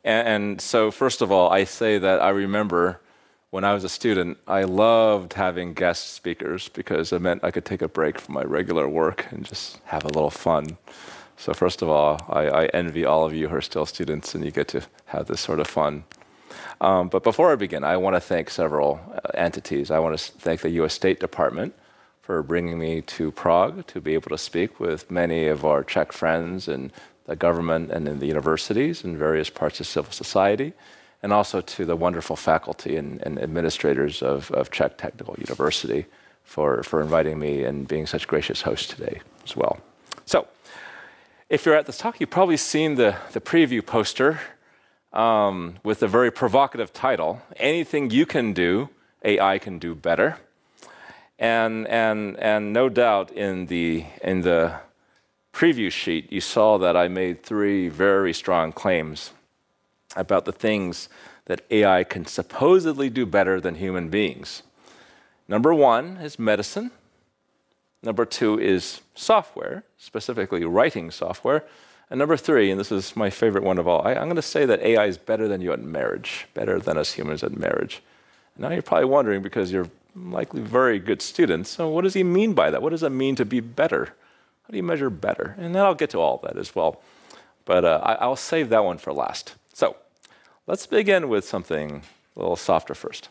And so, first of all, I say that I remember when I was a student, I loved having guest speakers because it meant I could take a break from my regular work and just have a little fun. So first of all, I envy all of you who are still students and you get to have this sort of fun. But before I begin, I want to thank several entities. I want to thank the U.S. State Department for bringing me to Prague to be able to speak with many of our Czech friends in the government and in the universities and various parts of civil society, and also to the wonderful faculty and administrators of Czech Technical University for inviting me and being such gracious hosts today as well. So, if you're at this talk, you've probably seen the preview poster with a very provocative title, Anything You Can Do, AI Can Do Better. And no doubt in the preview sheet, you saw that I made three very strong claims about the things that AI can supposedly do better than human beings. Number one is medicine. Number two is software, specifically writing software. And number three, and this is my favorite one of all, I'm going to say that AI is better than you at marriage, better than us humans at marriage. And now you're probably wondering, because you're likely very good students, so what does he mean by that? What does it mean to be better? How do you measure better? And then I'll get to all of that as well. But I'll save that one for last. So let's begin with something a little softer first.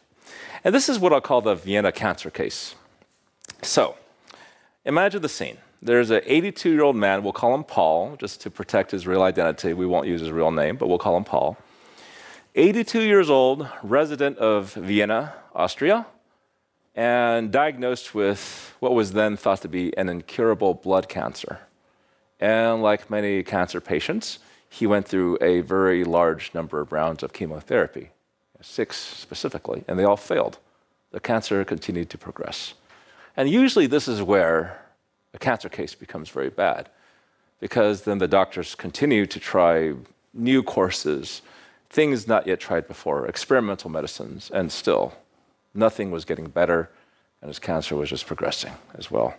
And this is what I'll call the Vienna cancer case. So imagine the scene. There's an 82-year-old man, we'll call him Paul, just to protect his real identity. We won't use his real name, but we'll call him Paul. 82 years old, resident of Vienna, Austria, and diagnosed with what was then thought to be an incurable blood cancer. And like many cancer patients, he went through a very large number of rounds of chemotherapy, 6 specifically, and they all failed. The cancer continued to progress. And usually this is where a cancer case becomes very bad, because then the doctors continue to try new courses, things not yet tried before, experimental medicines, and still nothing was getting better, and his cancer was just progressing as well.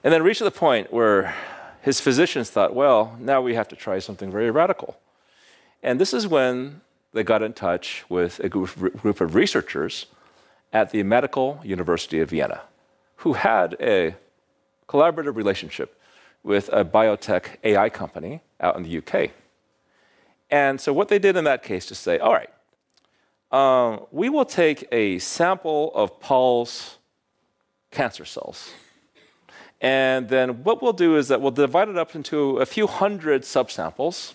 And then reached the point where his physicians thought, well, now we have to try something very radical. And this is when they got in touch with a group of researchers at the Medical University of Vienna, who had a collaborative relationship with a biotech AI company out in the UK. And so what they did in that case is say, all right, we will take a sample of Paul's cancer cells. And then what we'll do is that we'll divide it up into a few hundred subsamples,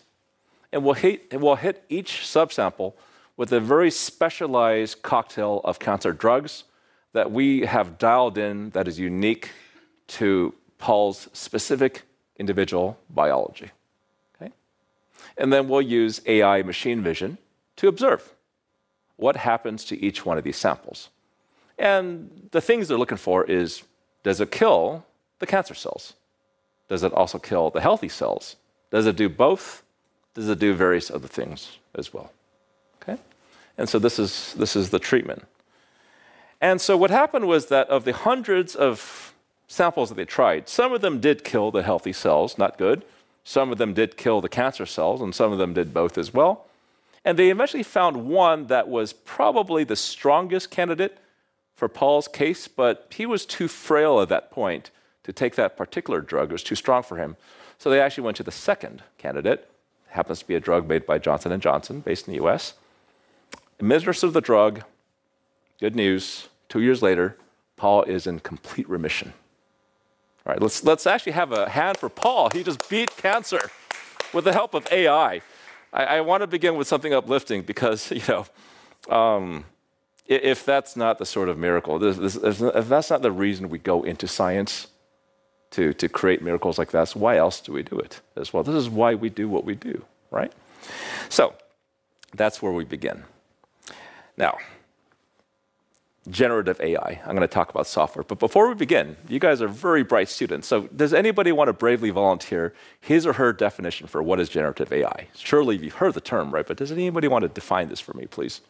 and we'll hit each subsample with a very specialized cocktail of cancer drugs that we have dialed in that is unique to Paul's specific individual biology. Okay? And then we'll use AI machine vision to observe what happens to each one of these samples. And the things they're looking for is, does it kill the cancer cells? Does it also kill the healthy cells? Does it do both? Does it do various other things as well? Okay? And so this is the treatment. And so what happened was that of the hundreds of samples that they tried, some of them did kill the healthy cells, not good. Some of them did kill the cancer cells, and some of them did both as well. And they eventually found one that was probably the strongest candidate for Paul's case, but he was too frail at that point to take that particular drug. It was too strong for him. So they actually went to the second candidate. It happens to be a drug made by Johnson & Johnson, based in the US. Administered the drug. Good news, 2 years later, Paul is in complete remission. All right, let's actually have a hand for Paul. He just beat cancer with the help of AI. I want to begin with something uplifting because, if that's not the sort of miracle, if that's not the reason we go into science to create miracles like that, so why else do we do it as well? This is why we do what we do, right? So that's where we begin. Now, generative AI. I'm going to talk about software. But before we begin, you guys are very bright students. So does anybody want to bravely volunteer his or her definition for what is generative AI? Surely you've heard the term, right? But does anybody want to define this for me, please?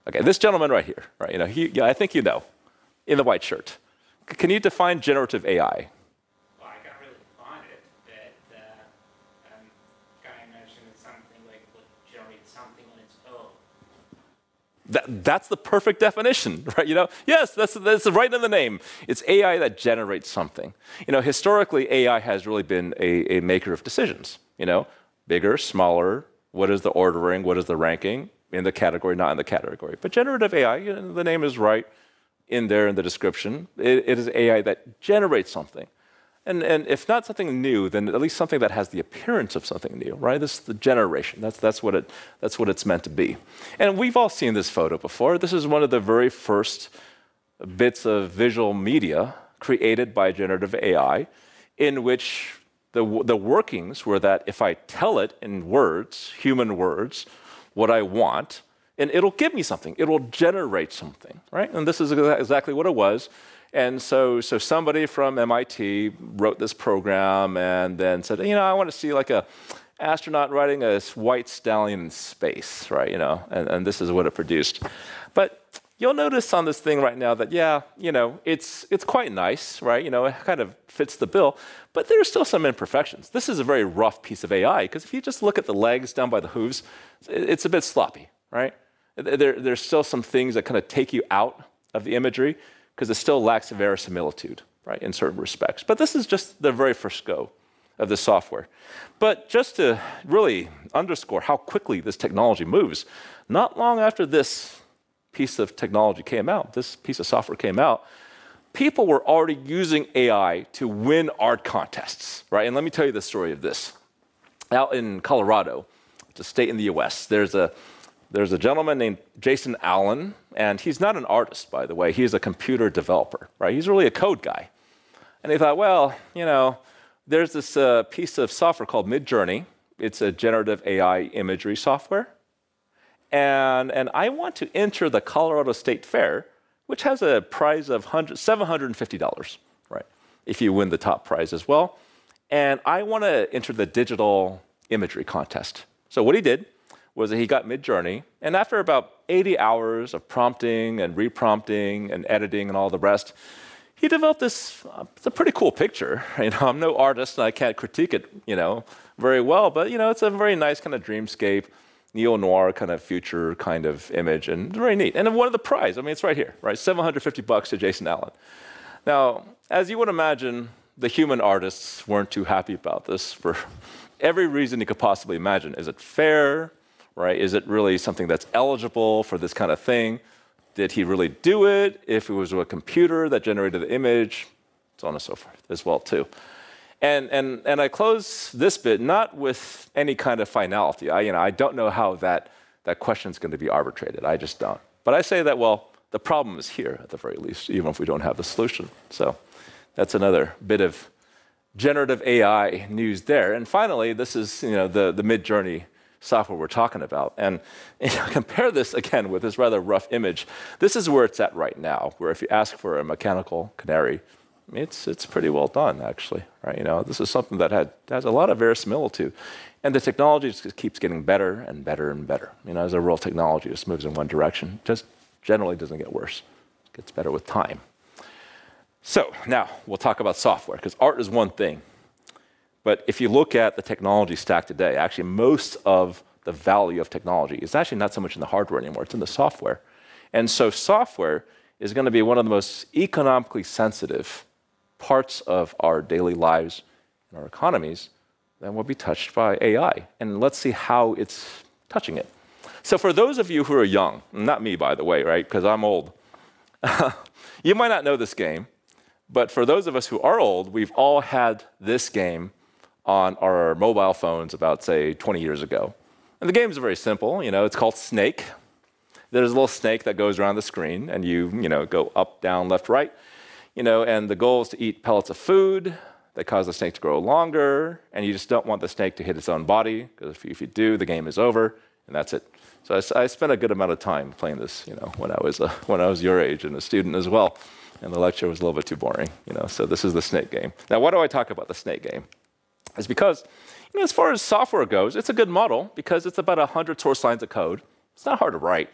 Okay, this gentleman right here, right? I think you know, in the white shirt. Can you define generative AI? Well, I can't really define it, but can I imagine it's something like what That's the perfect definition, right? Yes, that's right in the name. It's AI that generates something. Historically, AI has really been a maker of decisions. Bigger, smaller, what is the ordering, what is the ranking, in the category, not in the category. But generative AI, the name is right in there in the description. It is AI that generates something. And if not something new, then at least something that has the appearance of something new, right? This is the generation. That's what it's meant to be. And we've all seen this photo before. This is one of the very first bits of visual media created by generative AI, in which the workings were that if I tell it in words, human words, what I want, and it'll give me something. It'll generate something, right? And this is exactly what it was. And so somebody from MIT wrote this program and then said, I want to see like a astronaut riding a white stallion in space, right? And this is what it produced. But you'll notice on this thing right now that, it's quite nice, right? It kind of fits the bill, but there are still some imperfections. This is a very rough piece of AI, because if you just look at the legs down by the hooves, it's a bit sloppy, right? There's still some things that kind of take you out of the imagery, because it still lacks verisimilitude, right, in certain respects. But this is just the very first go of the software. But just to really underscore how quickly this technology moves, not long after this piece of technology came out, this piece of software came out, people were already using AI to win art contests, right? And let me tell you the story of this. Out in Colorado, it's a state in the US, there's a gentleman named Jason Allen, and he's not an artist, by the way. He's a computer developer, right? He's really a code guy. And he thought, well, there's this piece of software called Midjourney. It's a generative AI imagery software. And I want to enter the Colorado State Fair, which has a prize of $750, right, if you win the top prize as well. And I want to enter the digital imagery contest. So what he did was that he got Midjourney, and after about 80 hours of prompting and reprompting and editing and all the rest, he developed this, it's a pretty cool picture. I'm no artist and I can't critique it, very well, but it's a very nice kind of dreamscape, neo-noir kind of future kind of image, and very neat. And won the prize. It's right here, right? $750 to Jason Allen. Now, as you would imagine, the human artists weren't too happy about this for every reason you could possibly imagine. Is it fair? Right? Is it really something that's eligible for this kind of thing? Did he really do it? If it was a computer that generated the image, so on and so forth as well too. And I close this bit not with any kind of finality. I don't know how that question is going to be arbitrated. I just don't. But I say that, well, the problem is here at the very least, even if we don't have the solution. So that's another bit of generative AI news there. And finally, this is the Midjourney software we're talking about. And compare this again with this rather rough image. This is where it's at right now, where if you ask for a mechanical canary, it's pretty well done, actually. Right? This is something that has a lot of verisimilitude. And the technology just keeps getting better and better and better. As a real technology just moves in one direction, just generally doesn't get worse. It gets better with time. So now we'll talk about software, because art is one thing. But if you look at the technology stack today, actually most of the value of technology is actually not so much in the hardware anymore, it's in the software. And so software is going to be one of the most economically sensitive parts of our daily lives and our economies that will be touched by AI. And let's see how it's touching it. So for those of you who are young, not me, by the way, right, because I'm old, you might not know this game, but for those of us who are old, we've all had this game on our mobile phones about, say, 20 years ago. And the game is very simple. It's called Snake. There's a little snake that goes around the screen, and you go up, down, left, right. And the goal is to eat pellets of food that cause the snake to grow longer, and you just don't want the snake to hit its own body, because if you do, the game is over, and that's it. So I spent a good amount of time playing this, when I was your age and a student as well. And the lecture was a little bit too boring, So this is the Snake game. Now, why do I talk about the Snake game? It's because, as far as software goes, it's a good model because it's about 100 source lines of code. It's not hard to write.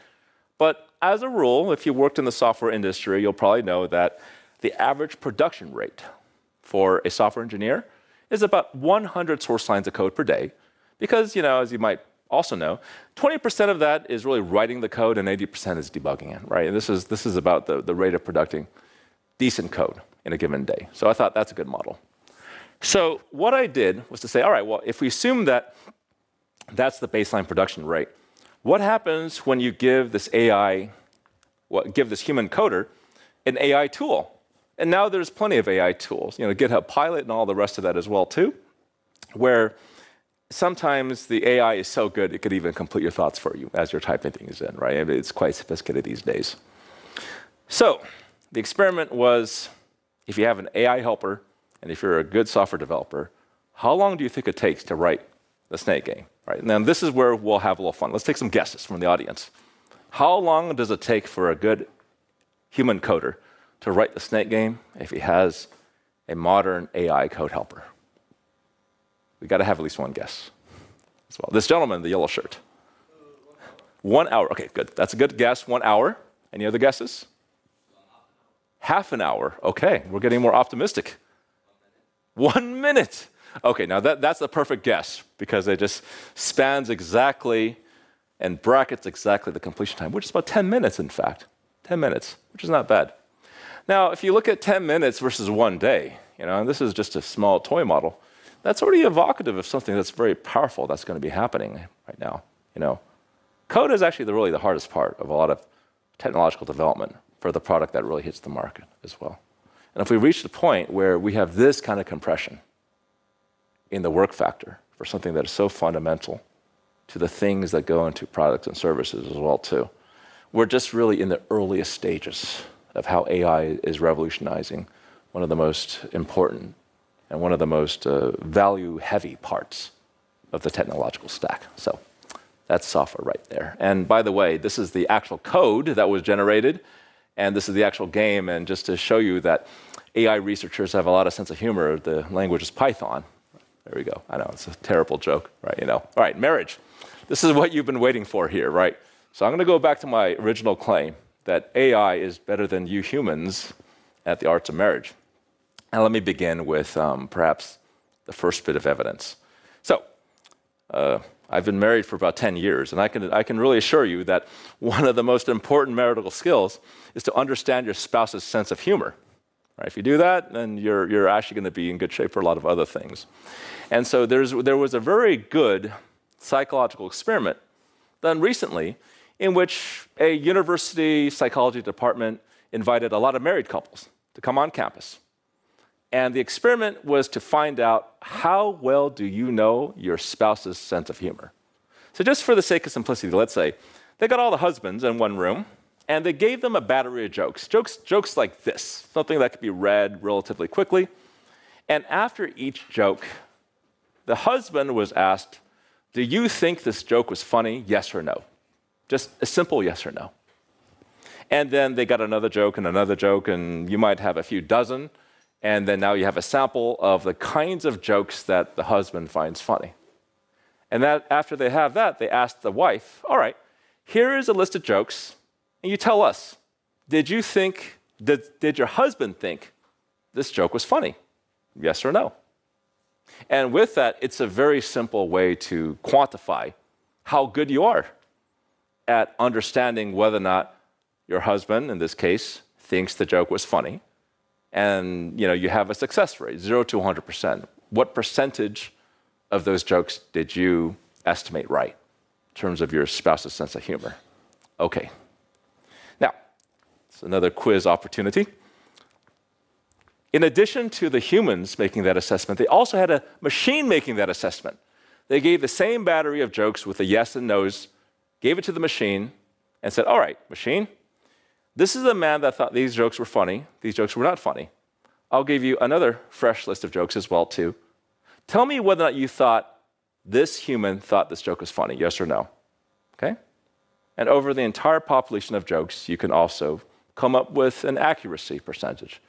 But as a rule, if you worked in the software industry, you'll probably know that the average production rate for a software engineer is about 100 source lines of code per day. Because, as you might also know, 20% of that is really writing the code and 80% is debugging it, right? And this is about the rate of producing decent code in a given day. So I thought that's a good model. So what I did was to say, all right, well, if we assume that that's the baseline production rate, what happens when you give this AI, give this human coder an AI tool? And now there's plenty of AI tools, GitHub Pilot and all the rest of that as well too, where sometimes the AI is so good it could even complete your thoughts for you as you're typing things in, right? I mean, it's quite sophisticated these days. So the experiment was, if you have an AI helper and if you're a good software developer, how long do you think it takes to write the snake game, right? And then this is where we'll have a little fun. Let's take some guesses from the audience. How long does it take for a good human coder to write the snake game if he has a modern AI code helper? We got to have at least one guess as well. This gentleman in the yellow shirt. 1 hour. Okay, good. That's a good guess. 1 hour. Any other guesses? Half an hour. Okay, we're getting more optimistic. 1 minute. Okay, now that's a perfect guess because it just spans exactly and brackets exactly the completion time, which is about 10 minutes, in fact. 10 minutes, which is not bad. Now, if you look at 10 minutes versus 1 day, and this is just a small toy model, that's already evocative of something that's very powerful that's going to be happening right now. Code is actually really the hardest part of a lot of technological development for the product that really hits the market as well. And if we reach the point where we have this kind of compression in the work factor for something that is so fundamental to the things that go into products and services as well too, we're just really in the earliest stages of how AI is revolutionizing one of the most important and one of the most value-heavy parts of the technological stack. So that's software right there. And by the way, this is the actual code that was generated, and this is the actual game. And just to show you that AI researchers have a lot of sense of humor, the language is Python. There we go. I know, it's a terrible joke, right? All right, marriage. This is what you've been waiting for here, right? So I'm going to go back to my original claim that AI is better than you humans at the arts of marriage. And let me begin with perhaps the first bit of evidence. So I've been married for about 10 years, and I can really assure you that one of the most important marital skills is to understand your spouse's sense of humor. Right? If you do that, then you're actually going to be in good shape for a lot of other things. And so there was a very good psychological experiment done recently in which a university psychology department invited a lot of married couples to come on campus. And the experiment was to find out how well do you know your spouse's sense of humor. So just for the sake of simplicity, let's say they got all the husbands in one room, and they gave them a battery of jokes like this, something that could be read relatively quickly. And after each joke, the husband was asked, do you think this joke was funny, yes or no? Just a simple yes or no. And then they got another joke, and you might have a few dozen, and then now you have a sample of the kinds of jokes that the husband finds funny. And that after they have that, they ask the wife, all right, here is a list of jokes, and you tell us, did your husband think this joke was funny? Yes or no? And with that, it's a very simple way to quantify how good you are at understanding whether or not your husband, in this case, thinks the joke was funny. And you have a success rate, 0 to 100%. What percentage of those jokes did you estimate right in terms of your spouse's sense of humor? Okay. Now, it's another quiz opportunity. In addition to the humans making that assessment, they also had a machine making that assessment. They gave the same battery of jokes with the yes and no's, gave it to the machine, and said, all right, machine, this is a man that thought these jokes were funny. These jokes were not funny. I'll give you another fresh list of jokes as well, too. Tell me whether or not you thought this human thought this joke was funny, yes or no. Okay? And over the entire population of jokes, you can also come up with an accuracy percentage.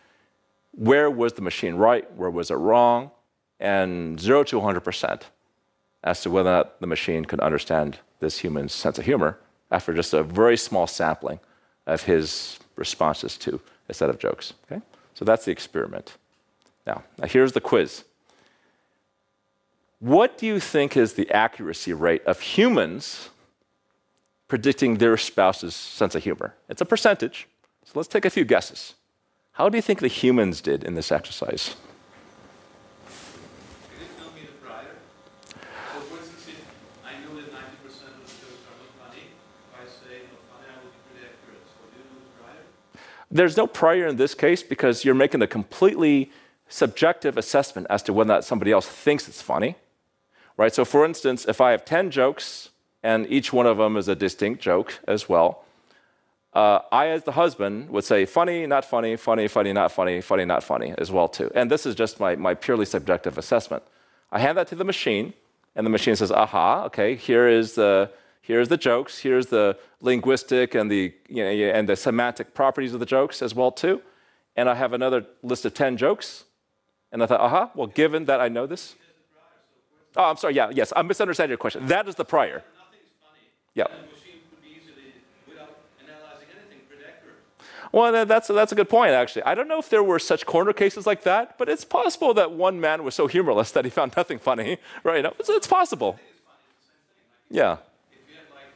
Where was the machine right? Where was it wrong? And 0 to 100% as to whether or not the machine could understand this human's sense of humor after just a very small sampling of his responses to a set of jokes. Okay? So that's the experiment. Now here's the quiz. What do you think is the accuracy rate of humans predicting their spouse's sense of humor? It's a percentage, so let's take a few guesses. How do you think the humans did in this exercise? Can you tell me the prior? So for instance, if I know that 90% of the jokes are not funny, if I say not funny, I will be pretty accurate. So do you know the prior? There's no prior in this case because you're making a completely subjective assessment as to whether or not somebody else thinks it's funny. Right? So for instance, if I have 10 jokes and each one of them is a distinct joke as well, I, as the husband, would say funny, not funny, funny, funny, not funny, funny, not funny as well too. And this is just my purely subjective assessment. I hand that to the machine, and the machine says, aha, okay, here's the jokes, here's the linguistic and and the semantic properties of the jokes as well too. And I have another list of 10 jokes, and I thought, aha, well, given that I know this. Oh, I'm sorry, yes, I'm misunderstanding your question. That is the prior. Nothing's funny. Yeah. And the machine could be easily, without analyzing anything, pretty accurate. Well, that's a good point, actually. I don't know if there were such corner cases like that, but it's possible that one man was so humorless that he found nothing funny, right? It's possible. It's funny, it's the same thing. Like Yeah. if you have like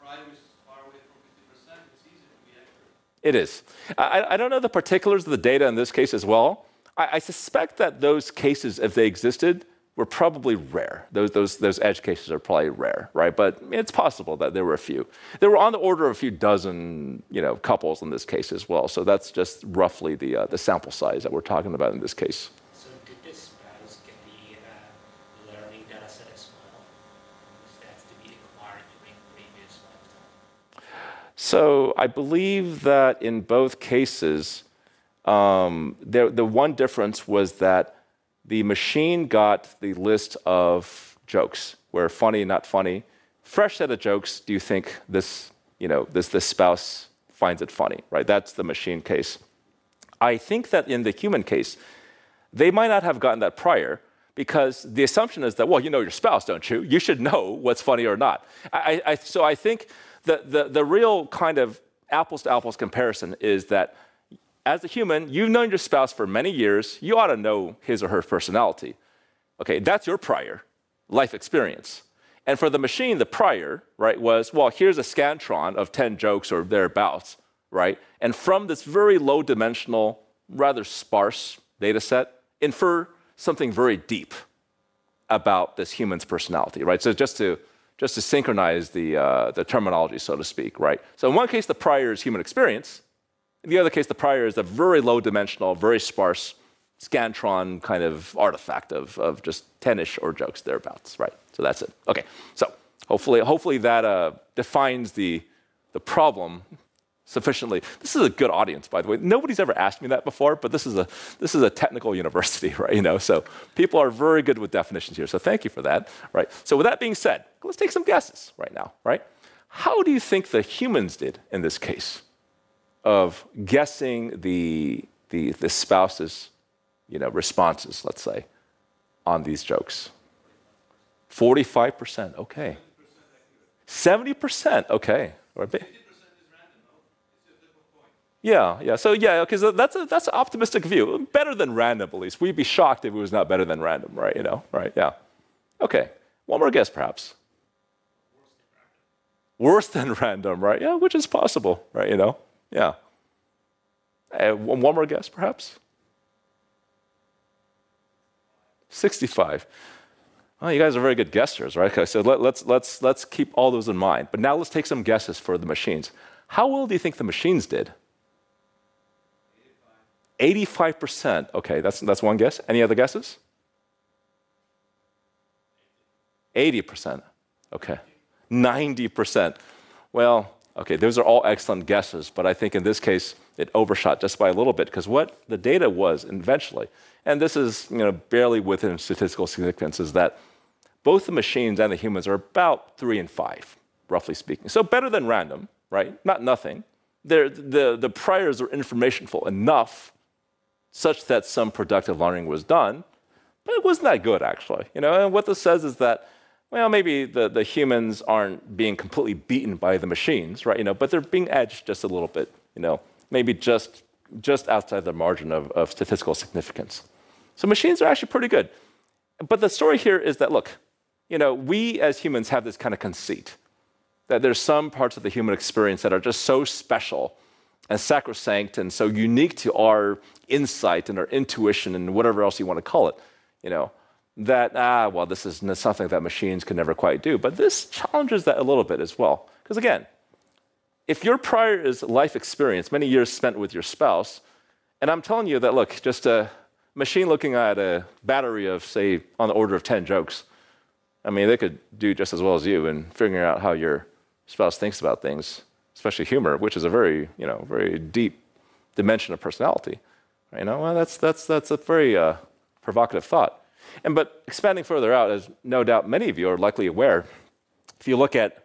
prior which is far away from 50%, it's easy to be accurate. It is. I don't know the particulars of the data in this case as well. I suspect that those cases, if they existed, were probably rare. Those edge cases are probably rare, right? But it's possible that there were a few. There were on the order of a few dozen, couples in this case as well. So that's just roughly the sample size that we're talking about in this case. So did the spouse get the learning data set as well? Does that have to be acquired during previous lifetime? So I believe that in both cases, the one difference was that the machine got the list of jokes, where funny, not funny. Fresh set of jokes, do you think this spouse finds it funny, right? That's the machine case. I think that in the human case, they might not have gotten that prior because the assumption is that, well, you know your spouse, don't you? You should know what's funny or not. So I think the real kind of apples to apples comparison is that as a human, you've known your spouse for many years. You ought to know his or her personality. Okay, that's your prior life experience. And for the machine, the prior, right, was, well, here's a scantron of 10 jokes or thereabouts, right? And from this very low dimensional, rather sparse data set, infer something very deep about this human's personality, right? So just to synchronize the terminology, so to speak, right? So in one case, the prior is human experience. In the other case, the prior is a very low dimensional, very sparse scantron kind of artifact of just 10-ish or jokes thereabouts, right? So that's it. Okay, so hopefully that defines the problem sufficiently. This is a good audience, by the way. Nobody's ever asked me that before, but this is a technical university, right? So people are very good with definitions here. So thank you for that, right? So with that being said, let's take some guesses right now, right? How do you think the humans did in this case of guessing the spouse's responses, let's say, on these jokes? 45%, okay. 70%, okay. Yeah. So because that's an optimistic view. Better than random, at least. We'd be shocked if it was not better than random, right? Right? Yeah. Okay. One more guess, perhaps. Worse than random, right? Yeah, which is possible, right? Yeah. One more guess, perhaps. 65. Oh, you guys are very good guessers, right? Okay, so let's keep all those in mind. But now let's take some guesses for the machines. How well do you think the machines did? 85%. Okay, that's one guess. Any other guesses? 80%. Okay. 90%. Well, okay, those are all excellent guesses, but I think in this case it overshot just by a little bit because what the data was eventually, and this is barely within statistical significance, is that both the machines and the humans are about 3 and 5, roughly speaking. So better than random, right? Not nothing. The priors are informationful enough such that some productive learning was done, but it wasn't that good, actually. And what this says is that, well, maybe the humans aren't being completely beaten by the machines, right? But they're being edged just a little bit, maybe just outside the margin of statistical significance. So machines are actually pretty good. But the story here is that, look, we as humans have this kind of conceit that there's some parts of the human experience that are just so special and sacrosanct and so unique to our insight and our intuition and whatever else you want to call it, that, well, this is something that machines can never quite do. But this challenges that a little bit as well. Because again, if your prior is life experience, many years spent with your spouse, and I'm telling you that, look, just a machine looking at a battery of, say, on the order of 10 jokes, I mean, they could do just as well as you in figuring out how your spouse thinks about things, especially humor, which is a very, very deep dimension of personality. Well, that's a very provocative thought. But expanding further out, as no doubt many of you are likely aware, if you look at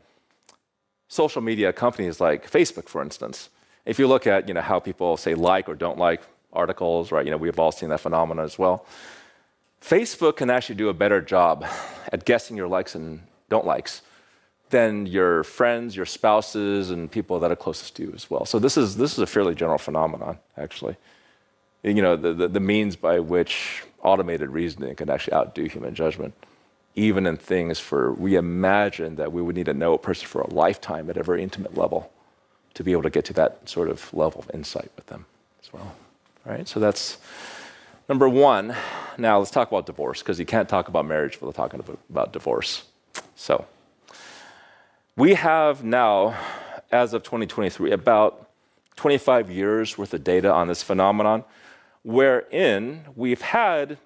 social media companies like Facebook, for instance, if you look at how people say like or don't like articles, right? We've all seen that phenomenon as well. Facebook can actually do a better job at guessing your likes and don't likes than your friends, your spouses, and people that are closest to you as well. So this is a fairly general phenomenon, actually. The means by which automated reasoning can actually outdo human judgment, even in things we imagine that we would need to know a person for a lifetime at a very intimate level to be able to get to that sort of level of insight with them as well. All right, so that's number one. Now let's talk about divorce, because you can't talk about marriage without talking about divorce. So we have now, as of 2023, about 25 years worth of data on this phenomenon, wherein we've had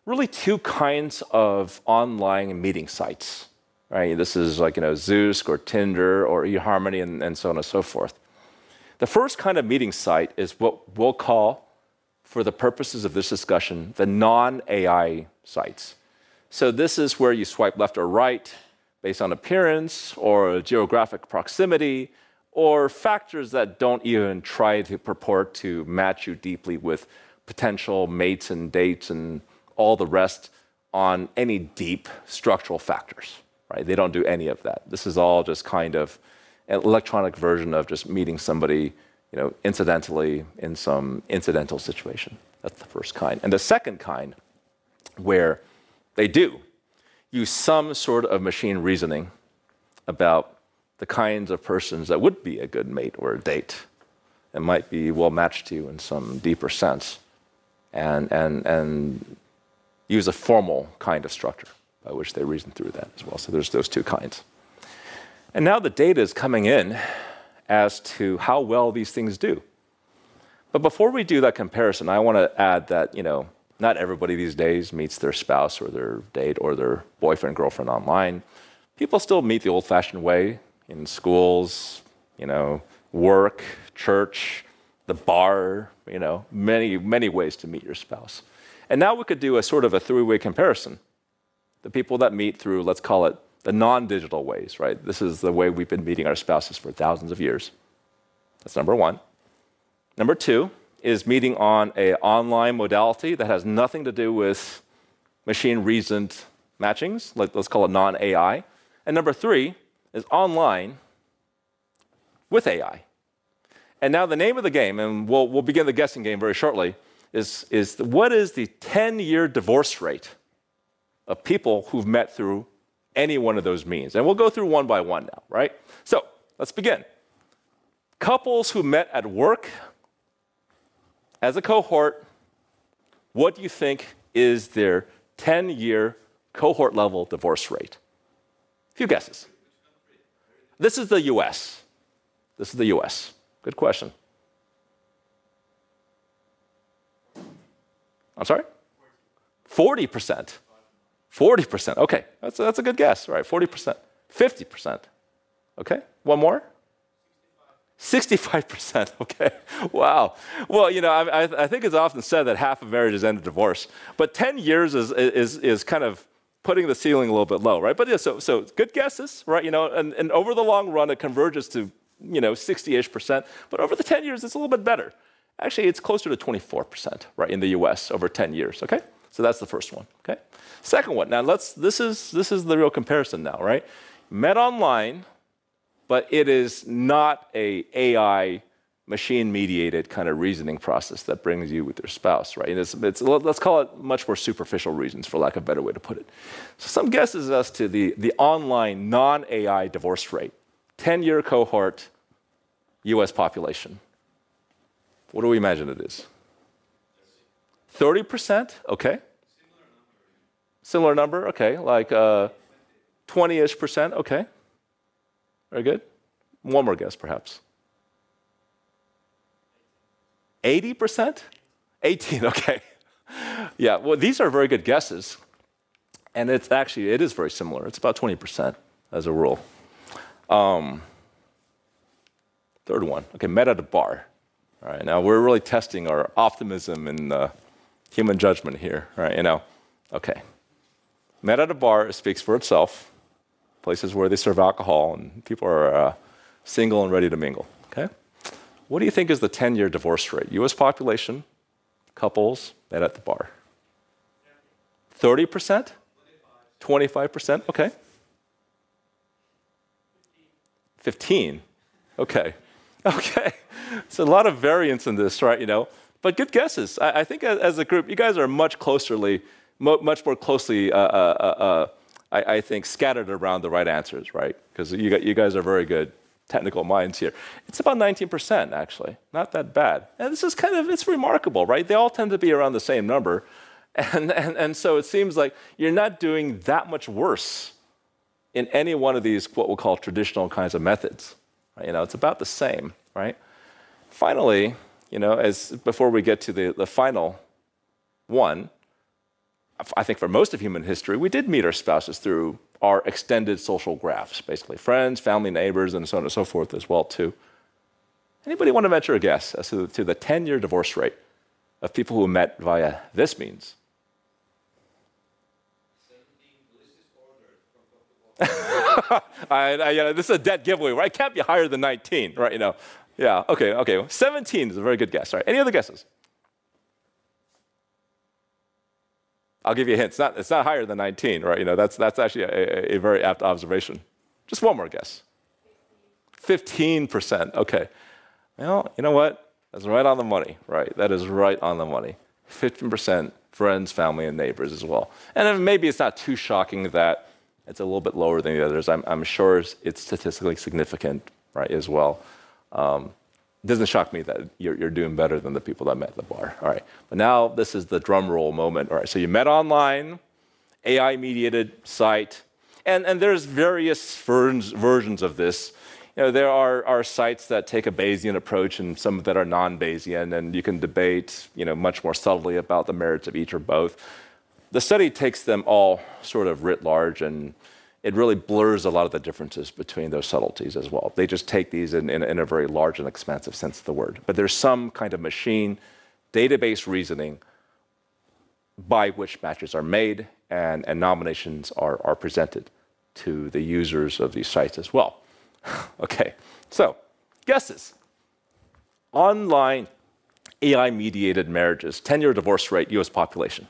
really two kinds of online meeting sites, right? This is like, Zoosk or Tinder or eHarmony and so on and so forth. The first kind of meeting site is what we'll call, for the purposes of this discussion, the non-AI sites. So this is where you swipe left or right based on appearance or geographic proximity or factors that don't even try to purport to match you deeply with potential mates and dates and all the rest on any deep structural factors, right? They don't do any of that. This is all just kind of an electronic version of just meeting somebody, incidentally in some incidental situation. That's the first kind. And the second kind, where they do use some sort of machine reasoning about the kinds of persons that would be a good mate or a date and might be well matched to you in some deeper sense, and use a formal kind of structure by which they reason through that as well. So there's those two kinds. And now the data is coming in as to how well these things do. But before we do that comparison, I want to add that, not everybody these days meets their spouse or their date or their boyfriend, girlfriend online. People still meet the old-fashioned way in schools, work, church, the bar, many, many ways to meet your spouse. And now we could do a sort of a three-way comparison. The people that meet through, let's call it, the non-digital ways, right? This is the way we've been meeting our spouses for thousands of years. That's number one. Number two is meeting on an online modality that has nothing to do with machine-reasoned matchings. Let's call it non-AI. And number three is online with AI. And now the name of the game, and we'll begin the guessing game very shortly, is what is the 10-year divorce rate of people who've met through any one of those means? And we'll go through one by one now, right? So let's begin. Couples who met at work as a cohort, what do you think is their 10-year cohort level divorce rate? A few guesses. This is the US. This is the US. Good question. I'm sorry? 40%. 40%. Okay, that's a good guess, right? 40%. 50%. Okay, one more? 65%. Okay, wow. Well, I think it's often said that half of marriages end in divorce, but 10 years is kind of putting the ceiling a little bit low, right? But yeah, so good guesses, right? And over the long run, it converges to 60-ish%, but over the 10 years, it's a little bit better. Actually, it's closer to 24%, right, in the US over 10 years, okay? So that's the first one, okay? Second one, now this is the real comparison now, right? Met online, but it is not a AI machine-mediated kind of reasoning process that brings you with your spouse, right? And let's call it much more superficial reasons, for lack of a better way to put it. So some guesses as to the online non-AI divorce rate, 10-year cohort, U.S. population. What do we imagine it is? 30%? Okay. Similar number, okay. Like 20-ish percent, okay. Very good. One more guess, perhaps. 80%? 18, okay. Yeah, well, these are very good guesses. And it is very similar. It's about 20% as a rule. Third one, okay, met at a bar. All right, now we're really testing our optimism and human judgment here, right? Okay. Met at a bar speaks for itself. Places where they serve alcohol and people are single and ready to mingle, okay? What do you think is the 10-year divorce rate? U.S. population, couples, met at the bar. 30%? 25%? Okay. 15? Okay. Okay. So a lot of variance in this, right? But good guesses. I think as a group, you guys are much more closely, I think, scattered around the right answers, right? Because you guys are very good technical minds here. It's about 19%, actually. Not that bad. And this is it's remarkable, right? They all tend to be around the same number. And so it seems like you're not doing that much worse in any one of these, what we'll call traditional kinds of methods. Right? It's about the same, right? Finally, before we get to the final one, I think for most of human history, we did meet our spouses through our extended social graphs, basically friends, family, neighbors, and so on and so forth as well, too. Anybody want to venture a guess as to the 10-year divorce rate of people who met via this means? 17 this is a dead giveaway, right? It can't be higher than 19, right? Yeah, okay. 17 is a very good guess, right? Any other guesses? I'll give you a hint. It's not higher than 19, right? That's actually a very apt observation. Just one more guess. 15%. Okay. Well, you know what? That's right on the money, right? That is right on the money. 15% friends, family, and neighbors as well. And then maybe it's not too shocking that it's a little bit lower than the others. I'm sure it's statistically significant, right, as well. It doesn't shock me that you're doing better than the people that met at the bar. All right. But now this is the drum roll moment. All right. So you met online, AI-mediated site, and there's various versions of this. There are sites that take a Bayesian approach and some that are non-Bayesian, and you can debate, much more subtly about the merits of each or both. The study takes them all sort of writ large, and it really blurs a lot of the differences between those subtleties as well. They just take these in a very large and expansive sense of the word. But there's some kind of machine database reasoning by which matches are made and nominations are presented to the users of these sites as well. Okay, so guesses. Online AI-mediated marriages, 10-year divorce rate, U.S. population.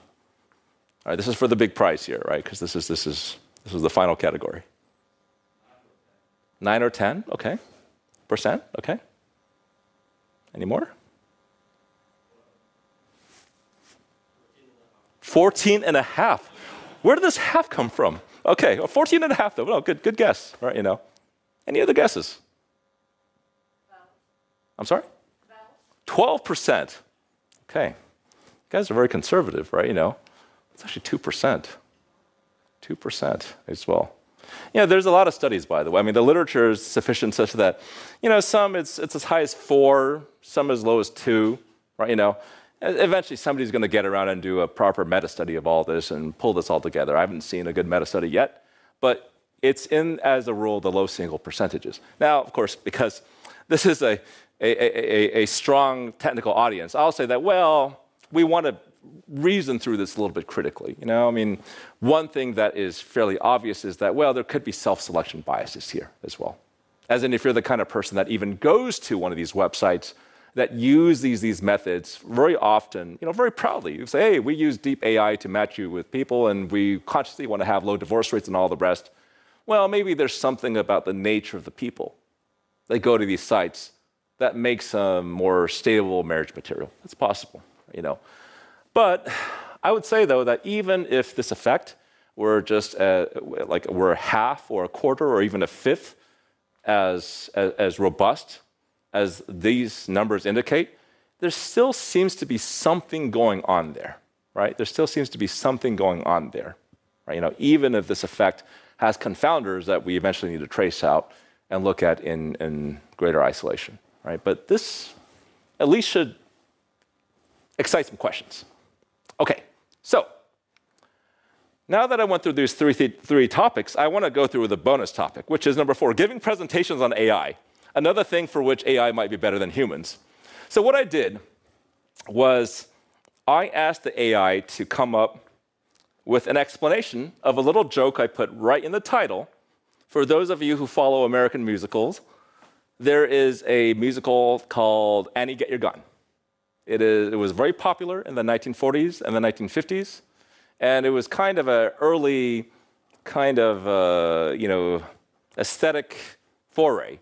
All right, this is for the big prize here, right? Because this is the final category. 9 or 10, okay. Percent, okay. Any more? 14.5. Where did this half come from? Okay, 14.5 though. Well, good guess, right? Any other guesses? 12. I'm sorry? 12. 12%. Okay. You guys are very conservative, right? It's actually 2%. 2% as well. There's a lot of studies, by the way. I mean, the literature is sufficient such that, some it's as high as 4, some as low as 2, right? Eventually somebody's going to get around and do a proper meta-study of all this and pull this all together. I haven't seen a good meta-study yet, but it's in, as a rule, the low single percentages. Now, of course, because this is a strong technical audience, I'll say that, well, we want to reason through this a little bit critically. One thing that is fairly obvious is that, well, there could be self-selection biases here as well. As in, if you're the kind of person that even goes to one of these websites that use these methods very often, very proudly, you say, hey, we use deep AI to match you with people, and we consciously want to have low divorce rates and all the rest. Well, maybe there's something about the nature of the people that go to these sites that makes a more stable marriage material. It's possible, you know. But I would say, though, that even if this effect were just were half or a quarter or even a fifth as robust as these numbers indicate, there still seems to be something going on there, right? There still seems to be something going on there, right? You know, even if this effect has confounders that we eventually need to trace out and look at in greater isolation, right? But this at least should excite some questions. Okay, so now that I went through these three topics, I want to go through the bonus topic, which is number 4, giving presentations on AI, another thing for which AI might be better than humans. So what I did was I asked the AI to come up with an explanation of a little joke I put right in the title. For those of you who follow American musicals, there is a musical called Annie, Get Your Gun. It was very popular in the 1940s and the 1950s, and it was kind of an early kind of aesthetic foray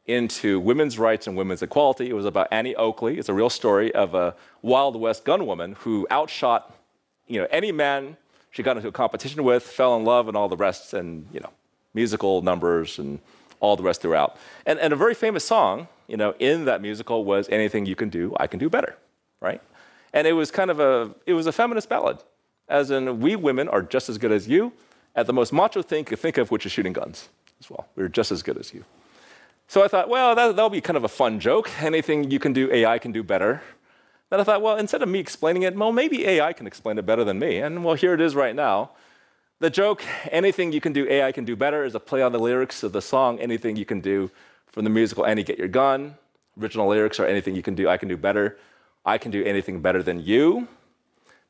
into women's rights and women's equality. It was about Annie Oakley. It's a real story of a Wild West gunwoman who outshot any man she got into a competition with, fell in love, and all the rest, and musical numbers and all the rest throughout. And a very famous song in that musical was Anything You Can Do, I Can Do Better, right? And it was kind of a feminist ballad, as in we women are just as good as you at the most macho thing you could think of, which is shooting guns as well. We're just as good as you. So I thought, well, that'll be kind of a fun joke. Anything you can do, AI can do better. Then I thought, well, instead of me explaining it, well, maybe AI can explain it better than me. And well, here it is right now. The joke, anything you can do, AI can do better, is a play on the lyrics of the song, Anything You Can Do, from the musical Annie, Get Your Gun. Original lyrics are anything you can do, I can do better. I can do anything better than you.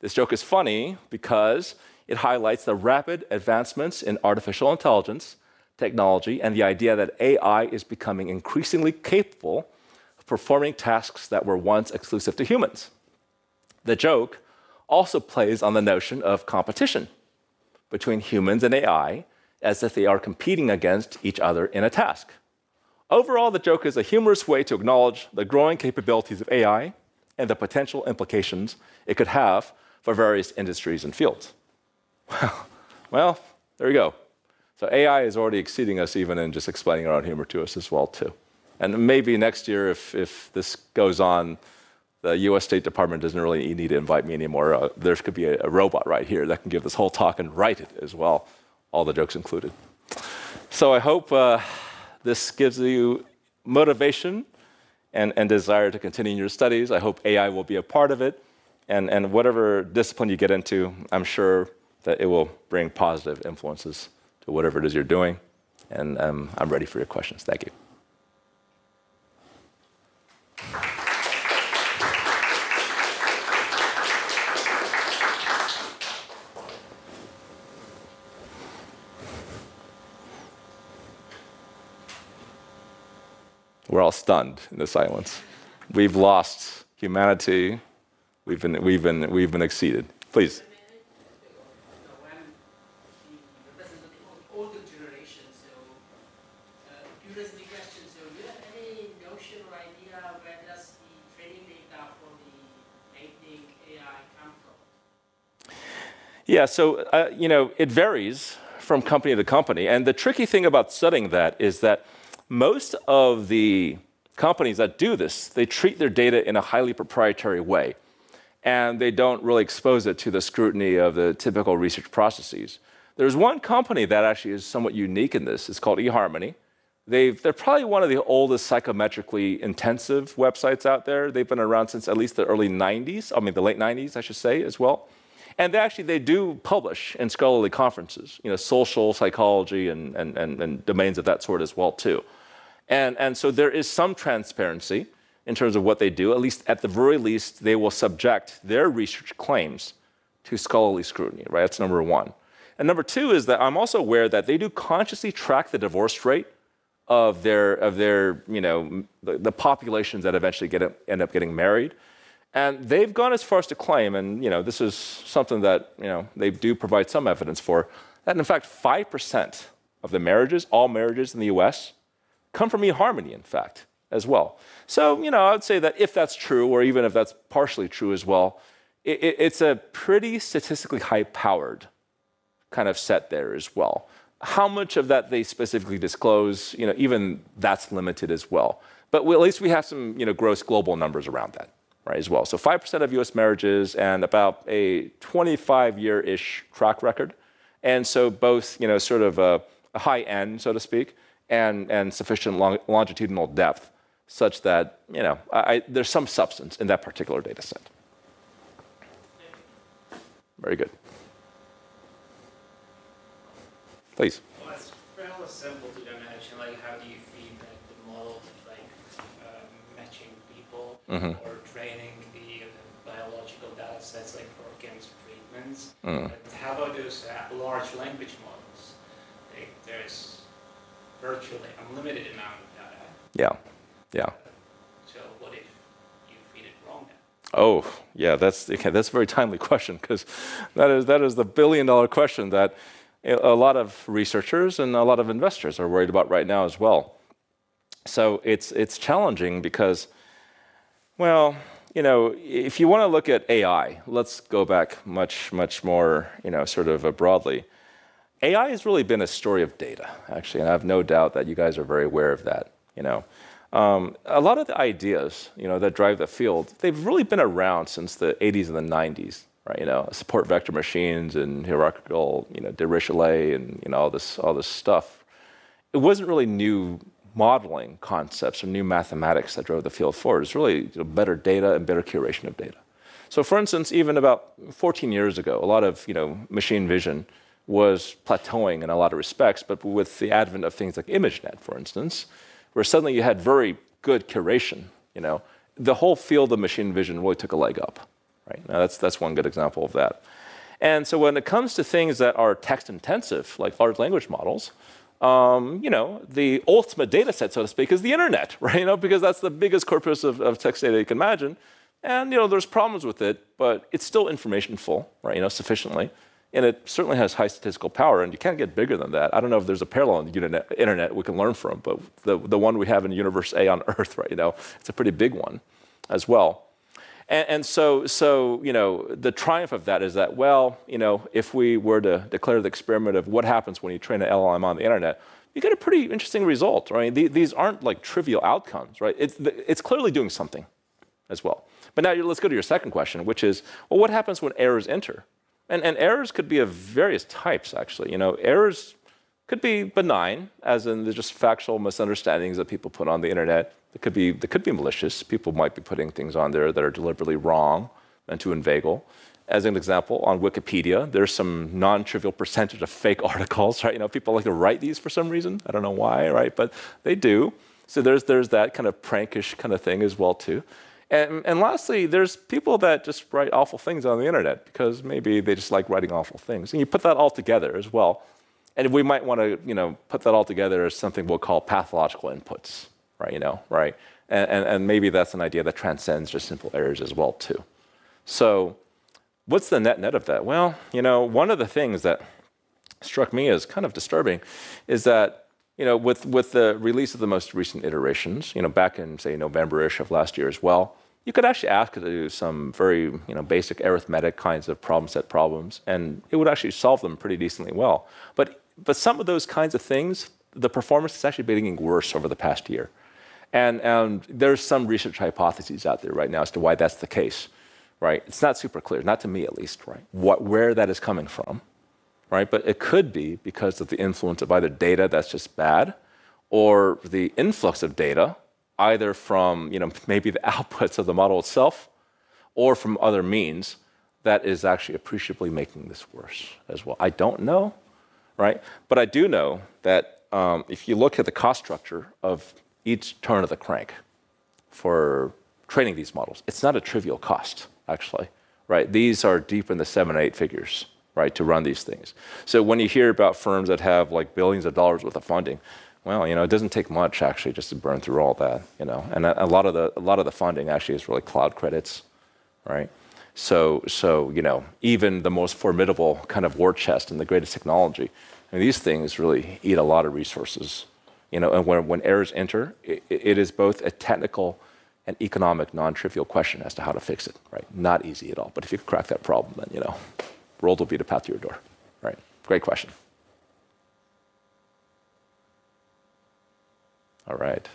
This joke is funny because it highlights the rapid advancements in artificial intelligence, technology, and the idea that AI is becoming increasingly capable of performing tasks that were once exclusive to humans. The joke also plays on the notion of competition between humans and AI, as if they are competing against each other in a task. Overall, the joke is a humorous way to acknowledge the growing capabilities of AI and the potential implications it could have for various industries and fields. Well, there you go. So AI is already exceeding us even in just explaining our own humor to us as well, too. And maybe next year, if this goes on, the US State Department doesn't really need to invite me anymore. There could be a robot right here that can give this whole talk and write it as well, all the jokes included. So I hope this gives you motivation and desire to continue your studies. I hope AI will be a part of it. And whatever discipline you get into, I'm sure that it will bring positive influences to whatever it is you're doing. And I'm ready for your questions. Thank you. We're all stunned in the silence. We've lost humanity. We've been exceeded. Please. When the representative of older generation, curious the question, so do you have any notion or idea where does the training data for the mating AI come from? Yeah, so it varies from company to company. And the tricky thing about studying that is that most of the companies that do this, they treat their data in a highly proprietary way. And they don't really expose it to the scrutiny of the typical research processes. There's one company that actually is somewhat unique in this. It's called eHarmony. They're probably one of the oldest psychometrically intensive websites out there. They've been around since at least the early 90s, the late 90s, I should say, as well. And they do publish in scholarly conferences, social psychology and domains of that sort as well, too. And so there is some transparency in terms of what they do. At least, at the very least, they will subject their research claims to scholarly scrutiny, right? That's number one. And number two is that I'm also aware that they do consciously track the divorce rate of the populations that eventually end up getting married. And they've gone as far as to claim, and this is something that they do provide some evidence for, that in fact 5% of the marriages, all marriages in the U.S., come from eHarmony, in fact, as well. So, I would say that if that's true, or even if that's partially true as well, it's a pretty statistically high-powered kind of set there as well. How much of that they specifically disclose, even that's limited as well. But at least we have some, gross global numbers around that, right, as well. So 5% of U.S. marriages and about a 25-year-ish track record. And so both, sort of a high end, so to speak, and sufficient longitudinal depth, such that, there's some substance in that particular data set. Very good. Please. Well, it's fairly simple to imagine, like, how do you feedback the model with, like, matching people or training the biological data sets, like, for cancer treatments? But how about those large language models? Like, there's virtually unlimited amount of data. Yeah. So what if you feed it wrong then? Oh, yeah, that's a very timely question, because that is the billion-dollar question that a lot of researchers and a lot of investors are worried about right now as well. So it's challenging because, well, if you want to look at AI, let's go back much more, sort of broadly. AI has really been a story of data, actually, and I have no doubt that you guys are very aware of that. A lot of the ideas, that drive the field, they've really been around since the 80s and the 90s. Right, support vector machines and hierarchical, Dirichlet and all this stuff. It wasn't really new modeling concepts or new mathematics that drove the field forward. It's really better data and better curation of data. So, for instance, even about 14 years ago, a lot of machine vision was plateauing in a lot of respects. But with the advent of things like ImageNet, for instance, where suddenly you had very good curation, the whole field of machine vision really took a leg up. Right? Now that's one good example of that. And so when it comes to things that are text-intensive, like large language models, the ultimate data set, so to speak, is the internet, right? Because that's the biggest corpus of text data you can imagine. And there's problems with it, but it's still information-full, right? Sufficiently. And it certainly has high statistical power, and you can't get bigger than that. I don't know if there's a parallel in the internet we can learn from, but the one we have in Universe A on Earth, right? It's a pretty big one as well. And so the triumph of that is that, well, if we were to declare the experiment of what happens when you train an LLM on the internet, you get a pretty interesting result, right? These aren't like trivial outcomes, right? It's clearly doing something as well. But now let's go to your second question, which is, well, what happens when errors enter? And errors could be of various types, actually. Errors could be benign, as in there's just factual misunderstandings that people put on the internet. They could be malicious. People might be putting things on there that are deliberately wrong, meant to inveigle. As an example, on Wikipedia, there's some non-trivial percentage of fake articles, right? People like to write these for some reason. I don't know why, right? But they do. So there's that kind of prankish kind of thing as well, too. And lastly, there's people that just write awful things on the internet because maybe they just like writing awful things. And you put that all together as well. And we might want to, put that all together as something we'll call pathological inputs, right? Right? And maybe that's an idea that transcends just simple errors as well, too. So what's the net of that? Well, one of the things that struck me as kind of disturbing is that, with the release of the most recent iterations, back in, say, November-ish of last year as well, you could actually ask it to do some very, basic arithmetic kinds of problem set problems, and it would actually solve them pretty decently well. But some of those kinds of things, the performance is actually getting worse over the past year. And there's some research hypotheses out there right now as to why that's the case, right? It's not super clear, not to me at least, right? Where that is coming from, right? But it could be because of the influence of either data that's just bad, or the influx of data, either from maybe the outputs of the model itself, or from other means that is actually appreciably making this worse as well. I don't know, right? But I do know that if you look at the cost structure of each turn of the crank for training these models, it's not a trivial cost, actually, right? These are deep in the 7 or 8 figures, right, to run these things. So when you hear about firms that have like billions of dollars worth of funding, well, it doesn't take much actually just to burn through all that, And a lot of the funding actually is really cloud credits, right? So even the most formidable kind of war chest and the greatest technology, these things really eat a lot of resources And when errors enter, it is both a technical and economic non-trivial question as to how to fix it, right? Not easy at all. But if you crack that problem, then, world will be the path to your door, right? Great question. All right.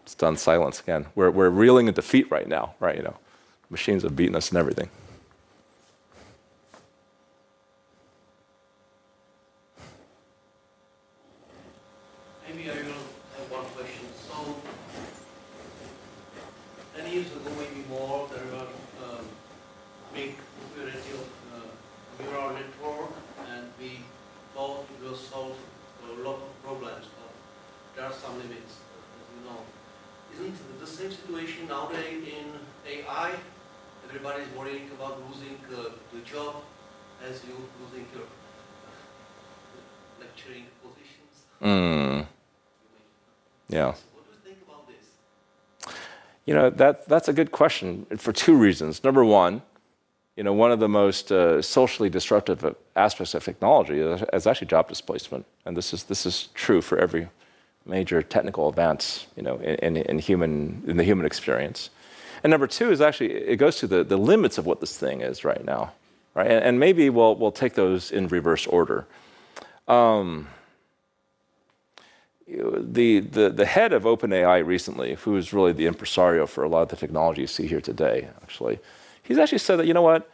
Stunned silence again. We're reeling in defeat right now, right? Machines have beaten us and everything. Maybe I will have one question. So, 10 years ago, maybe more, there were big popularity of neural network, and we thought it will solve a lot of problems, but there are some limits, as you know. Isn't the same situation nowadays in AI? Everybody's worrying about losing the job as you losing your lecturing positions. Yeah. So what do you think about this? That's a good question for two reasons. Number one, one of the most socially disruptive aspects of technology is actually job displacement, and this is true for every major technical advance, in the human experience. And number two is actually it goes to the limits of what this thing is right now, right? And maybe we'll take those in reverse order. The head of OpenAI recently, who's really the impresario for a lot of the technology you see here today, actually, he's actually said that,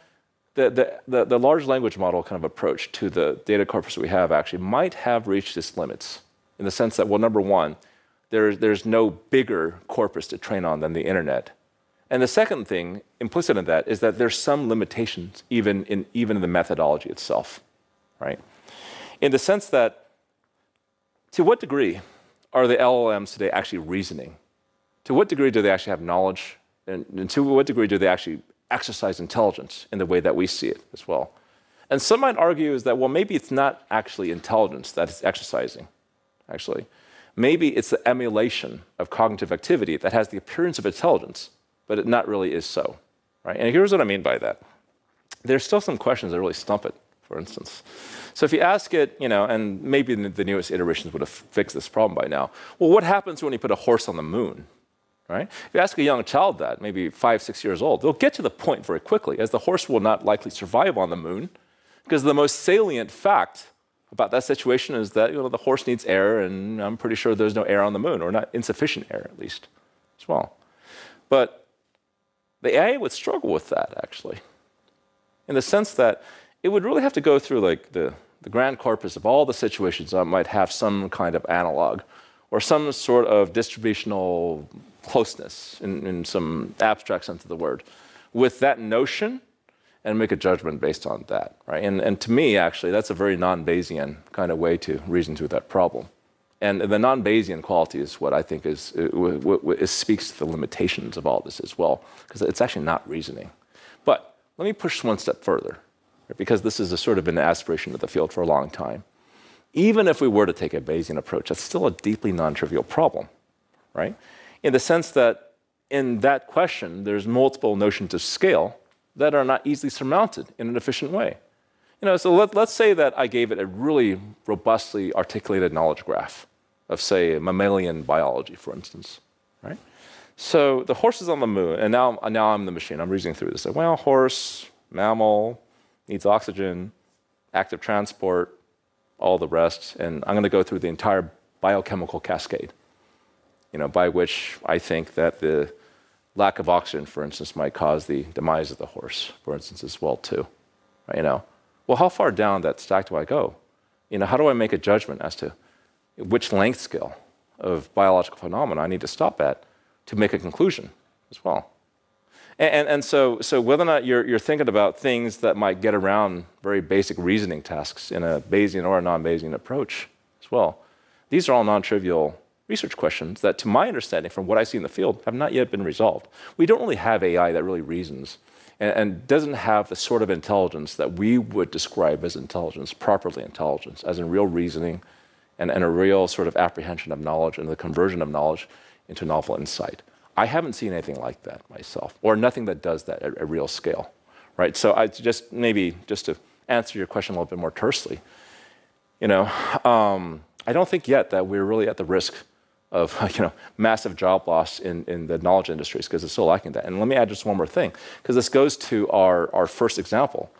the large language model kind of approach to the data corpus we have actually might have reached its limits in the sense that, well, number one, there's no bigger corpus to train on than the internet. And the second thing implicit in that is that there's some limitations even in the methodology itself, right? In the sense that, to what degree are the LLMs today actually reasoning? To what degree do they actually have knowledge? And to what degree do they actually exercise intelligence in the way that we see it as well? And some might argue is that, well, maybe it's not actually intelligence that it's exercising, actually. Maybe it's the emulation of cognitive activity that has the appearance of intelligence, but it not really is so, right? And here's what I mean by that. There's still some questions that really stump it, for instance. So if you ask it, and maybe the newest iterations would have fixed this problem by now. Well, what happens when you put a horse on the moon, right? If you ask a young child that, maybe 5, 6 years old, they'll get to the point very quickly, as the horse will not likely survive on the moon, because the most salient fact about that situation is that the horse needs air, and I'm pretty sure there's no air on the moon, or not insufficient air at least, as well. But the AI would struggle with that, actually, in the sense that it would really have to go through the grand corpus of all the situations that might have some kind of analog or some sort of distributional closeness in some abstract sense of the word with that notion and make a judgment based on that, right? And to me, actually, that's a very non-Bayesian kind of way to reason through that problem. And the non-Bayesian quality is what I think speaks to the limitations of all this as well, because it's actually not reasoning. But let me push one step further, right? Because this is a sort of an aspiration of the field for a long time. Even if we were to take a Bayesian approach, that's still a deeply non-trivial problem, right? In the sense that in that question, there's multiple notions of scale that are not easily surmounted in an efficient way. So let's say that I gave it a really robustly articulated knowledge graph of, say, mammalian biology, for instance, right? So the horse is on the moon, and now I'm the machine. I'm reasoning through this. Well, horse, mammal, needs oxygen, active transport, all the rest, and I'm going to go through the entire biochemical cascade, by which I think that the lack of oxygen, for instance, might cause the demise of the horse, for instance, as well, too. Well, how far down that stack do I go? How do I make a judgment as to which length scale of biological phenomena I need to stop at to make a conclusion as well? And so whether or not you're thinking about things that might get around very basic reasoning tasks in a Bayesian or a non-Bayesian approach as well, these are all non-trivial research questions that, to my understanding, from what I see in the field, have not yet been resolved. We don't really have AI that really reasons and doesn't have the sort of intelligence that we would describe as intelligence, properly intelligence, as in real reasoning and a real sort of apprehension of knowledge and the conversion of knowledge into novel insight. I haven't seen anything like that myself, or nothing that does that at a real scale, right? So I just to answer your question a little bit more tersely, I don't think yet that we're really at the risk of massive job loss in the knowledge industries, because it's still lacking that. And let me add just one more thing, because this goes to our first example.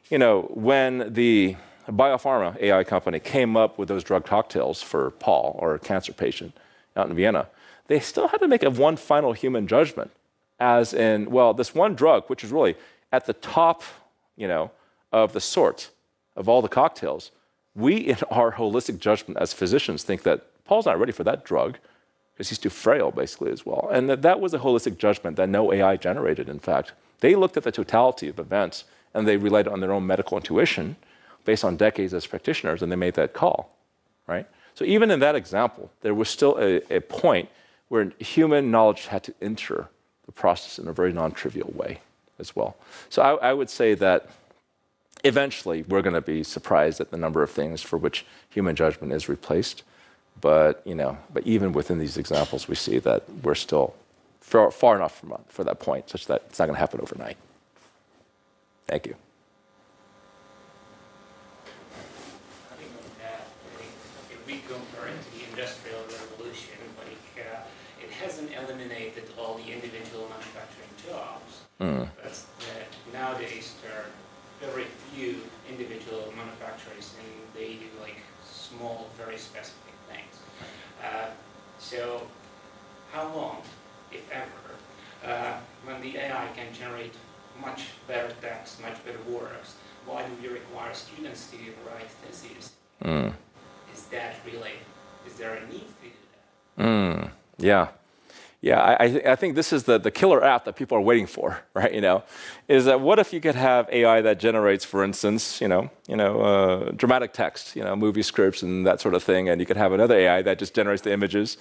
When the biopharma AI company came up with those drug cocktails for Paul, or a cancer patient out in Vienna, they still had to make one final human judgment, as in, well, this one drug, which is really at the top, of the sort of all the cocktails, we, in our holistic judgment as physicians, think that Paul's not ready for that drug because he's too frail, basically, as well. And that was a holistic judgment that no AI generated, in fact. They looked at the totality of events, and they relied on their own medical intuition based on decades as practitioners, and they made that call, right? So even in that example, there was still a point where human knowledge had to enter the process in a very non-trivial way as well. So I would say that eventually we're going to be surprised at the number of things for which human judgment is replaced. But even within these examples, we see that we're still far enough for that point, such that it's not going to happen overnight. Thank you. I think on that, if we compare it to the Industrial Revolution, it hasn't eliminated all the individual manufacturing jobs. But nowadays there are very few individual manufacturers, and they do small, very specific things. So how long, if ever, when the AI can generate much better text, much better words, why do we require students to write theses? Is there a need to do that? Yeah, I think this is the killer app that people are waiting for, right? Is that what if you could have AI that generates, for instance, dramatic text, movie scripts and that sort of thing, and you could have another AI that just generates the images,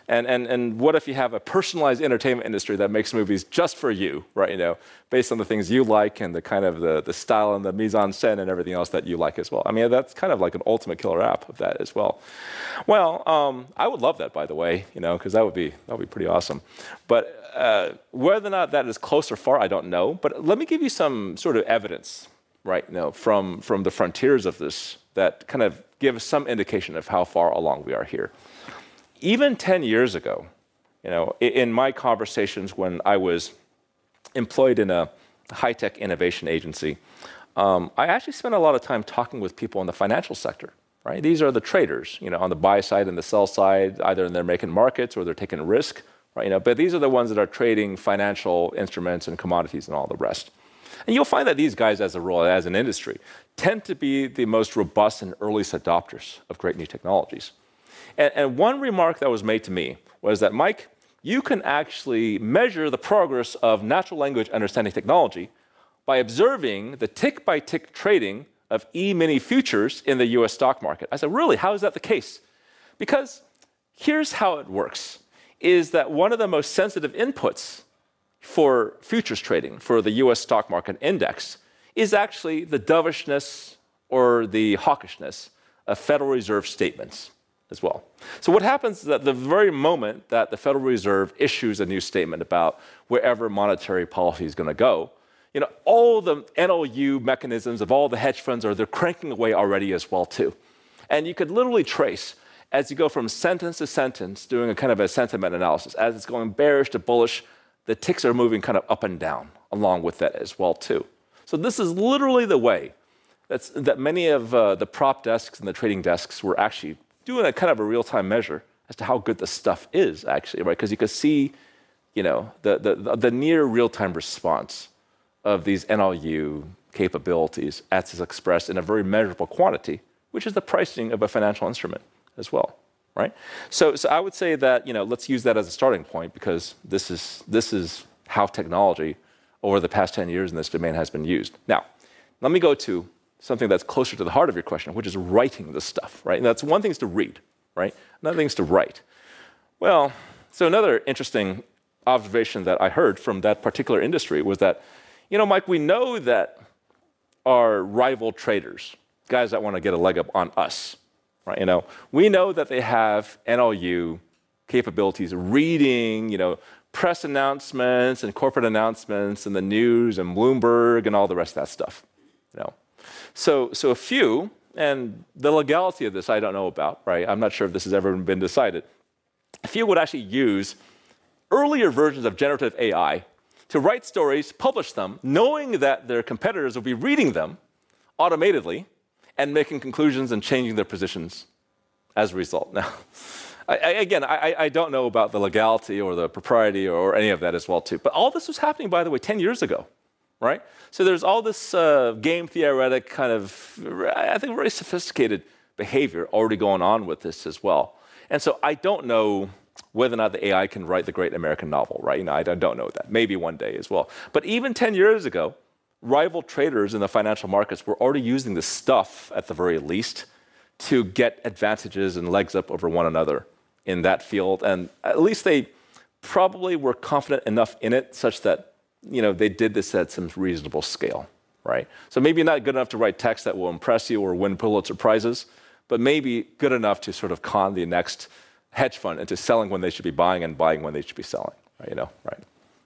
and what if you have a personalized entertainment industry that makes movies just for you, right? Based on the things you like and the kind of the style and the mise en scène and everything else that you like as well. I mean, that's kind of like an ultimate killer app of that as well. Well, I would love that, by the way, because that would be pretty awesome. But whether or not that is close or far, I don't know. But let me give you some sort of evidence, right? From the frontiers of this that kind of give some indication of how far along we are here. Even 10 years ago, in my conversations when I was employed in a high-tech innovation agency, I actually spent a lot of time talking with people in the financial sector. Right? These are the traders, on the buy side and the sell side, either they're making markets or they're taking risk, right? But these are the ones that are trading financial instruments and commodities and all the rest. And you'll find that these guys, as a rule, as an industry, tend to be the most robust and earliest adopters of great new technologies. And one remark that was made to me was that, Mike, you can actually measure the progress of natural language understanding technology by observing the tick-by-tick trading of E-mini futures in the US stock market. I said, really, how is that the case? Because here's how it works, is that one of the most sensitive inputs for futures trading, for the US stock market index, is actually the dovishness or the hawkishness of Federal Reserve statements as well. So what happens is that the very moment that the Federal Reserve issues a new statement about wherever monetary policy is going to go, all the NLU mechanisms of all the hedge funds they're cranking away already as well too. And you could literally trace, as you go from sentence to sentence, doing a kind of a sentiment analysis, as it's going bearish to bullish, the ticks are moving kind of up and down along with that as well too. So this is literally the way that many of the prop desks and the trading desks were actually doing a kind of a real-time measure as to how good the stuff is actually, right? Because you could see, the near real-time response of these NLU capabilities as is expressed in a very measurable quantity, which is the pricing of a financial instrument as well, right? So I would say that, let's use that as a starting point, because this is how technology over the past 10 years in this domain has been used. Now, let me go to something that's closer to the heart of your question, which is writing this stuff, right? And that's one thing is to read, right? Another thing is to write. Well, so another interesting observation that I heard from that particular industry was that, Mike, we know that our rival traders, guys that want to get a leg up on us, right? We know that they have NLU capabilities, reading, press announcements and corporate announcements and the news and Bloomberg and all the rest of that stuff, So a few and the legality of this I don't know about, right? I'm not sure if this has ever been decided. If you would actually use earlier versions of generative AI to write stories, publish them, knowing that their competitors will be reading them automatically and making conclusions and changing their positions as a result. Now, I don't know about the legality or the propriety or any of that as well, too. But all this was happening, by the way, 10 years ago, right? So there's all this game theoretic kind of, I think, very sophisticated behavior already going on with this as well. And so I don't know whether or not the AI can write the great American novel, right? I don't know that. Maybe one day as well. But even 10 years ago, rival traders in the financial markets were already using this stuff, at the very least, to get advantages and legs up over one another in that field. And at least they probably were confident enough in it such that they did this at some reasonable scale, right? So maybe not good enough to write text that will impress you or win Pulitzer Prizes, but maybe good enough to sort of con the next hedge fund into selling when they should be buying and buying when they should be selling, right?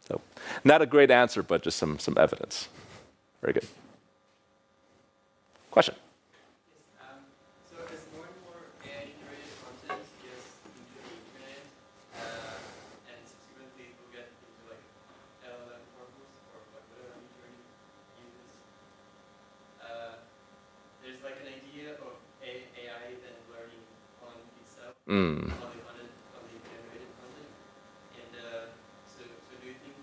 So not a great answer, but just some evidence. Very good. Question? So as more and more AI-generated content gets into the internet, and subsequently it will get into like LLM corpus or like whatever meter uses, there's like an idea of AI then learning on itself, on the generated content. And so do you think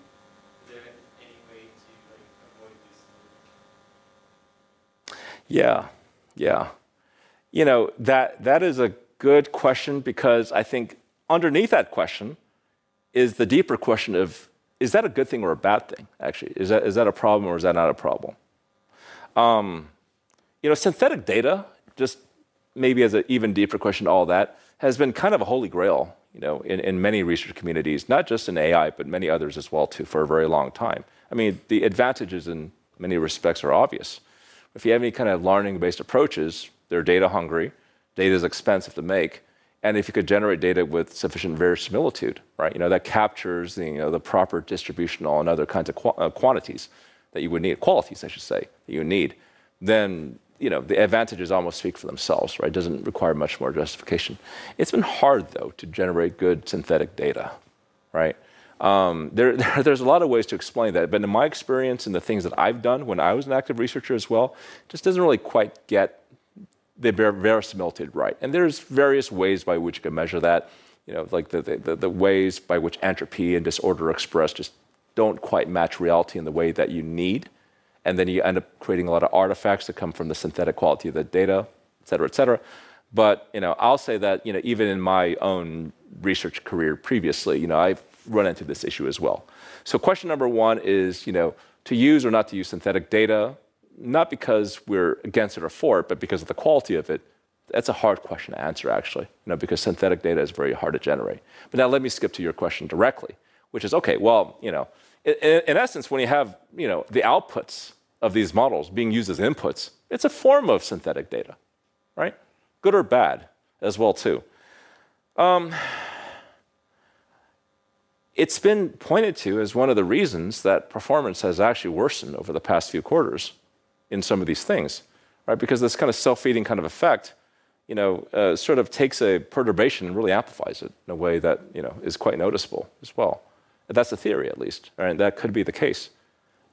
there is any way to like avoid this? Yeah. That is a good question, because I think underneath that question is the deeper question of, is that a good thing or a bad thing, actually? Is that a problem or is that not a problem? Synthetic data, just maybe as an even deeper question to all that, has been kind of a holy grail, in many research communities, not just in AI, but many others as well, too, for a very long time. I mean, the advantages in many respects are obvious. If you have any kind of learning-based approaches, they're data hungry, data is expensive to make, and if you could generate data with sufficient verisimilitude, right, that captures the proper distributional and other kinds of quantities that you would need, qualities, I should say, that you need, then the advantages almost speak for themselves, right? It doesn't require much more justification. It's been hard, though, to generate good synthetic data, right? There's a lot of ways to explain that, but in my experience and the things that I've done when I was an active researcher as well, it just doesn't really quite get the verisimilitude right. And there's various ways by which you can measure that, like the ways by which entropy and disorder are expressed just don't quite match reality in the way that you need. And then you end up creating a lot of artifacts that come from the synthetic quality of the data, et cetera, et cetera. But I'll say that even in my own research career previously, I've run into this issue as well. So question number one is, to use or not to use synthetic data, not because we're against it or for it, but because of the quality of it. That's a hard question to answer, actually, because synthetic data is very hard to generate. But now let me skip to your question directly, which is, okay, well, in essence, when you have, the outputs of these models being used as inputs, it's a form of synthetic data, right? Good or bad as well, too. It's been pointed to as one of the reasons that performance has actually worsened over the past few quarters in some of these things, right? Because this kind of self-feeding kind of effect, sort of takes a perturbation and really amplifies it in a way that, is quite noticeable as well. That's the theory, at least, right? That could be the case.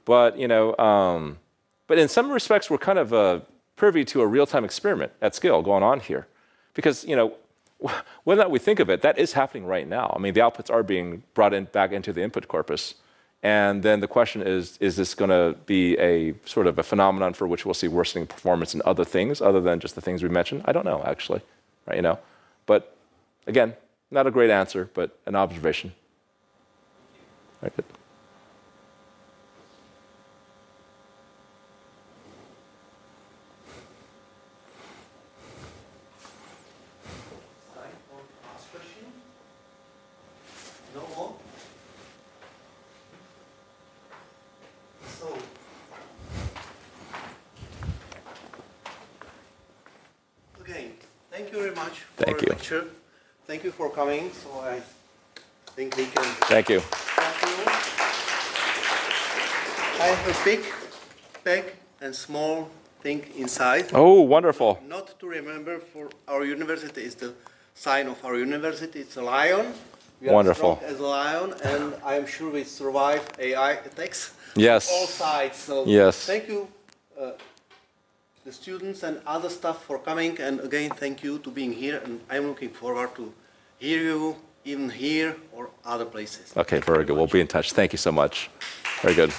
But, but in some respects, we're kind of privy to a real-time experiment at scale going on here. Because, whether or not we think of it, that is happening right now. I mean, the outputs are being brought back into the input corpus. And then the question is this going to be a sort of a phenomenon for which we'll see worsening performance in other things, other than just the things we mentioned? I don't know, actually, right, But, again, not a great answer, but an observation. Very good. Time for last question. No more? So, okay, thank you very much for Thank the you. lecture. Thank you for coming. So I think we can. Thank you. I have a big and small thing inside. Oh, wonderful. Not to remember for our university is the sign of our university. It's a lion. We are Wonderful. strong as a lion, and I am sure we survive AI attacks. Yes. All sides. So Yes. thank you, the students and other staff for coming, and again thank you to being here. And I'm looking forward to hear you even here or other places. Okay, very good. We'll be in touch. Thank you so much. Very good.